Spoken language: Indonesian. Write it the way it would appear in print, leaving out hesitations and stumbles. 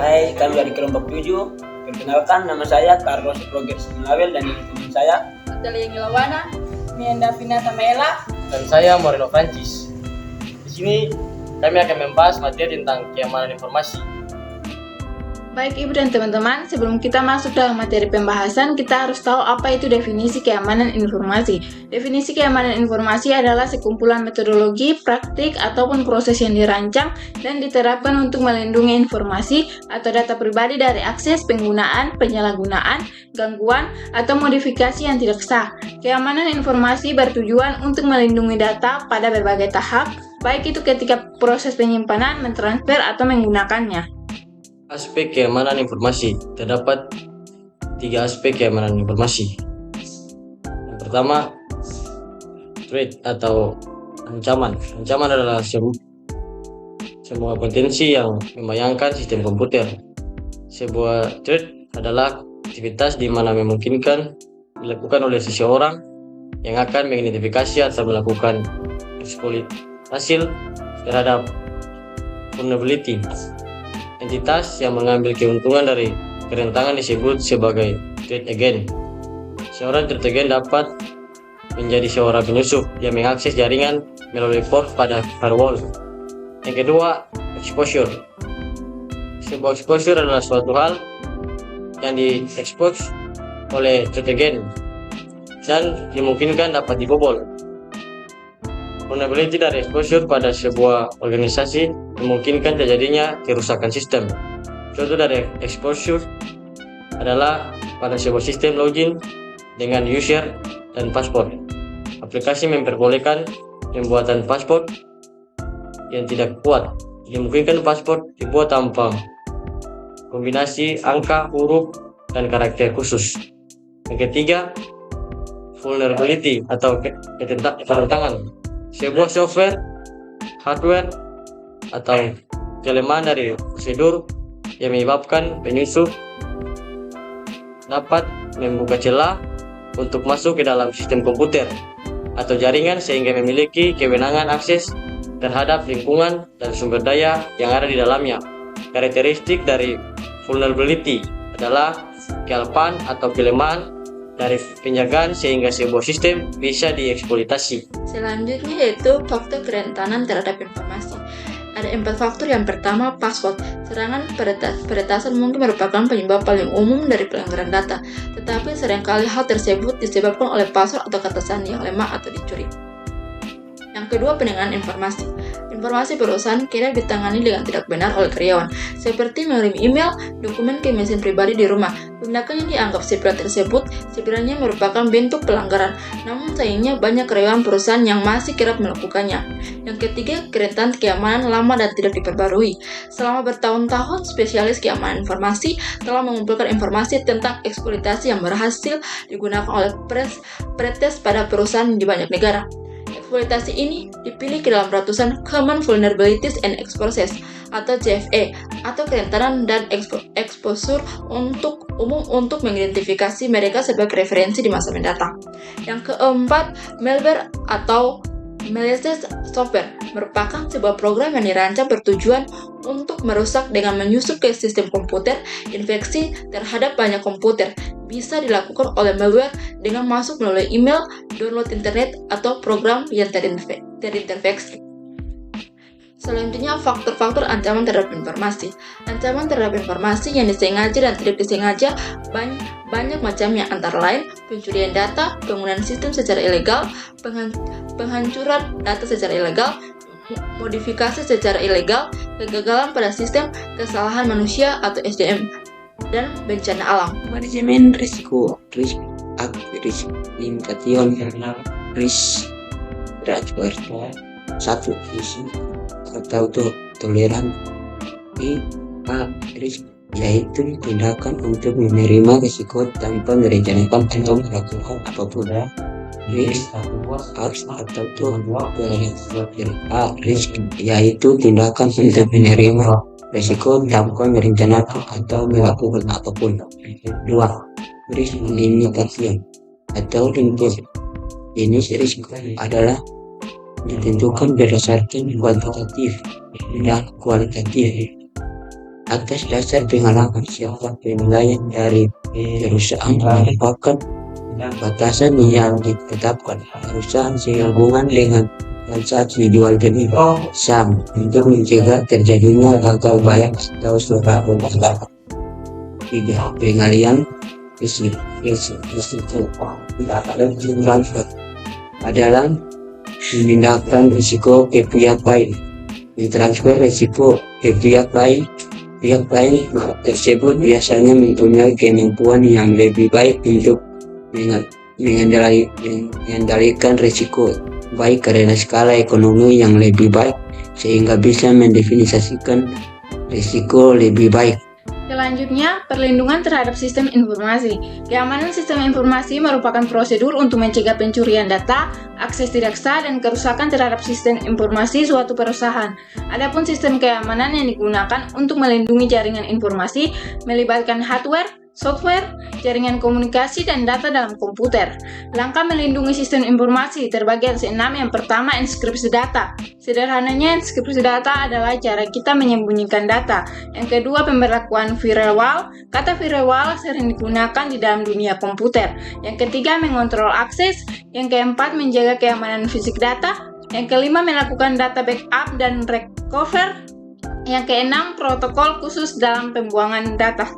Hai, kami dari kelompok 7. Perkenalkan, nama saya Carlos Roger Sinawel dan ini teman saya Natalia Gilawana, Mienda Finata Mela, dan saya Moreno Francis. Di sini kami akan membahas materi tentang keamanan informasi. Baik Ibu dan teman-teman, sebelum kita masuk dalam materi pembahasan, kita harus tahu apa itu definisi keamanan informasi. Definisi keamanan informasi adalah sekumpulan metodologi, praktik, ataupun proses yang dirancang dan diterapkan untuk melindungi informasi atau data pribadi dari akses, penggunaan, penyalahgunaan, gangguan, atau modifikasi yang tidak sah. Keamanan informasi bertujuan untuk melindungi data pada berbagai tahap, baik itu ketika proses penyimpanan, mentransfer, atau menggunakannya. Aspek keamanan informasi. Terdapat 3 aspek keamanan informasi. Yang pertama, threat atau ancaman. Ancaman adalah semua potensi yang membayangkan sistem komputer. Sebuah threat adalah aktivitas di mana memungkinkan dilakukan oleh seseorang yang akan mengidentifikasi atau melakukan eksploitasi terhadap vulnerability. Entitas yang mengambil keuntungan dari kerentangan disebut sebagai threat agent. Seorang threat agent dapat menjadi seorang penyusup yang mengakses jaringan melalui port pada firewall. Yang kedua, exposure. Sebuah exposure adalah suatu hal yang diekspos oleh threat agent dan dimungkinkan dapat dibobol. Vulnerability dari exposure pada sebuah organisasi memungkinkan terjadinya kerusakan sistem. Contoh dari exposure adalah pada sebuah sistem login dengan user dan password. Aplikasi memperbolehkan pembuatan password yang tidak kuat. Dimungkinkan password dibuat tanpa kombinasi angka, huruf, dan karakter khusus. Yang ketiga, vulnerability atau kerentangan. Sebuah software, hardware, atau kelemahan dari prosedur yang menyebabkan penyusup dapat membuka celah untuk masuk ke dalam sistem komputer atau jaringan sehingga memiliki kewenangan akses terhadap lingkungan dan sumber daya yang ada di dalamnya. Karakteristik dari vulnerability adalah kealpaan atau kelemahan dari penjagaan sehingga sebuah sistem bisa dieksploitasi. Selanjutnya yaitu faktor kerentanan terhadap informasi. Ada 4 faktor. Yang pertama, password. Serangan peretasan mungkin merupakan penyebab paling umum dari pelanggaran data, tetapi seringkali hal tersebut disebabkan oleh password atau kata sandi yang lemah atau dicuri. Yang kedua, pendengaran informasi. Informasi perusahaan kira ditangani dengan tidak benar oleh karyawan, seperti mengirim email, dokumen ke mesin pribadi di rumah. Tindakan yang dianggap sepele tersebut sebenarnya merupakan bentuk pelanggaran, namun sayangnya banyak karyawan perusahaan yang masih kerap melakukannya. Yang ketiga, kerentanan keamanan lama dan tidak diperbarui. Selama bertahun-tahun, spesialis keamanan informasi telah mengumpulkan informasi tentang eksploitasi yang berhasil digunakan oleh pretest pada perusahaan di banyak negara. Eksploitasi ini dipilih ke dalam ratusan Common Vulnerabilities and Exposures atau CVE atau kerentanan dan exposure untuk mengidentifikasi mereka sebagai referensi di masa mendatang. Yang keempat, malware atau malicious software merupakan sebuah program yang dirancang bertujuan untuk merusak dengan menyusup ke sistem komputer. Infeksi terhadap banyak komputer bisa dilakukan oleh malware dengan masuk melalui email, download internet, atau program yang terinfeksi. Selanjutnya, faktor-faktor ancaman terhadap informasi. Ancaman terhadap informasi yang disengaja dan tidak disengaja banyak macamnya, antara lain pencurian data, penggunaan sistem secara ilegal, penghancuran data secara ilegal, modifikasi secara ilegal, kegagalan pada sistem, kesalahan manusia atau SDM, dan bencana alam. Manajemen risiko, risk limitation, risk transfer, satu isi atau toleran, risk yaitu tindakan untuk menerima risiko tanpa merencanakan atau melakukan apapun. Risk atau risk yaitu tindakan untuk menerima risiko tanpa merencanakan atau melakukan apapun. 2. Risk limitation atau limit. Jenis risiko adalah ditentukan berdasarkan kuantitatif dan kualitatif. atas dasar pengalaman serta penilaian dari perusahaan merupakan batasan yang ditetapkan perusahaan sehubungan dengan transaksi jual beli saham untuk mencegah terjadinya gagal bayar atau suatu masalah. 3. Pengalian risiko transfer adalah memindahkan risiko ke pihak lain. Mentransfer risiko ke pihak lain tersebut biasanya mempunyai kemampuan yang lebih baik untuk mengendalikan risiko, baik karena skala ekonomi yang lebih baik sehingga bisa mendefinisikan risiko lebih baik. Selanjutnya, perlindungan terhadap sistem informasi. Keamanan sistem informasi merupakan prosedur untuk mencegah pencurian data, akses tidak sah, dan kerusakan terhadap sistem informasi suatu perusahaan. Adapun sistem keamanan yang digunakan untuk melindungi jaringan informasi melibatkan hardware, software, jaringan komunikasi, dan data dalam komputer. Langkah melindungi sistem informasi terbagi atas 6. Yang pertama, enkripsi data. Sederhananya, enkripsi data adalah cara kita menyembunyikan data. Yang kedua, pemberlakuan firewall. Kata firewall sering digunakan di dalam dunia komputer. Yang ketiga, mengontrol akses. Yang keempat, menjaga keamanan fisik data. Yang kelima, melakukan data backup dan recover. Yang keenam, protokol khusus dalam pembuangan data.